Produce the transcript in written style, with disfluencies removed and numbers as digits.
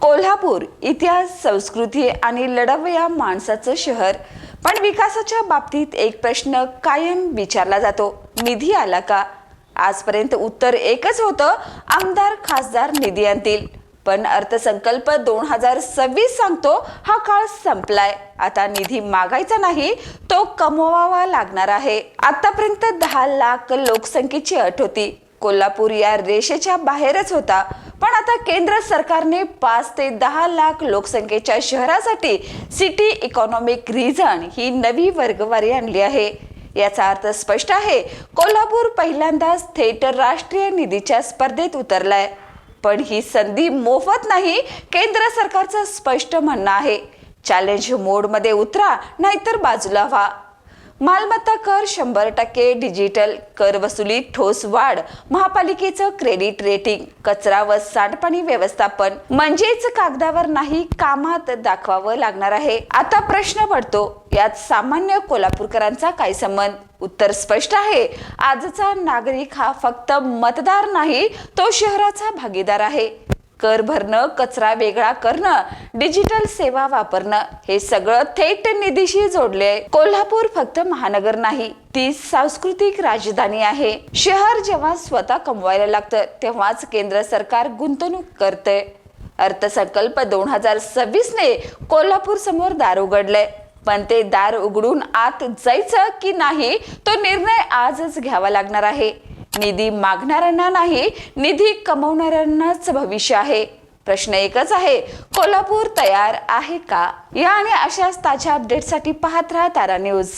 कोल्हापूर इतिहास, संस्कृती आणि लढवय्या माणसाचं शहर. पण विकासाच्या बाबतीत एक प्रश्न कायम विचारला जातो, निधी आला का? आजपर्यंत उत्तर एकच होतं, आमदार खासदार निधी आणतील. पण अर्थसंकल्प 2026 सांगतो हा काळ संपलाय. आता निधी मागायचा नाही, तो कमवावा लागणार आहे. आतापर्यंत 10 लाख लोकसंख्येची अट होती. कोल्हापूर या रेषेच्या बाहेरच होता. पण आता केंद्र सरकारने 5 ते 10 लाख लोकसंख्येच्या शहरासाठी सिटी इकॉनॉमिक रिजन ही नवी वर्गवारी आणली आहे. याचा अर्थ स्पष्ट आहे, कोल्हापूर पहिल्यांदाच थेट राष्ट्रीय निधीच्या स्पर्धेत उतरलाय. पण ही संधी मोफत नाही. केंद्र सरकारचं स्पष्ट म्हणणं आहे, चॅलेंज मोडमध्ये उतरा, नाहीतर बाजूला व्हा. मालमत्ता कर 100%, डिजिटल कर वसुलीत ठोस वाढ, महापालिकेचं क्रेडिट रेटिंग, कचरा व सांडपाणी व्यवस्थापन, म्हणजेच कागदावर नाही, कामात दाखवावं लागणार आहे. आता प्रश्न पडतो, यात सामान्य कोल्हापूरकरांचा काय संबंध? उत्तर स्पष्ट आहे. आजचा नागरिक हा फक्त मतदार नाही, तो शहराचा भागीदार आहे. कर भरणं, कचरा वेगळा करणं, डिजिटल सेवा वापरणं, हे सगळं थेट निधीशी जोडले. कोल्हापूर फक्त महानगर नाही, ती सांस्कृतिक राजधानी आहे. शहर जेव्हा स्वतः कमवायला लागतं, तेव्हाच केंद्र सरकार गुंतवणूक करते. अर्थसंकल्प 2026 ने कोल्हापूर समोर दार उघडले. पण ते दार उघडून आत जायचं की नाही, तो निर्णय आजच घ्यावा लागणार आहे. निधी मागणाऱ्यांना नाही, निधी कमवणाऱ्यांनाच भविष्य आहे. प्रश्न एकच आहे, कोल्हापूर तयार आहे का? या आणि अशाच ताज्या अपडेटसाठी पाहत राहा तारा न्यूज.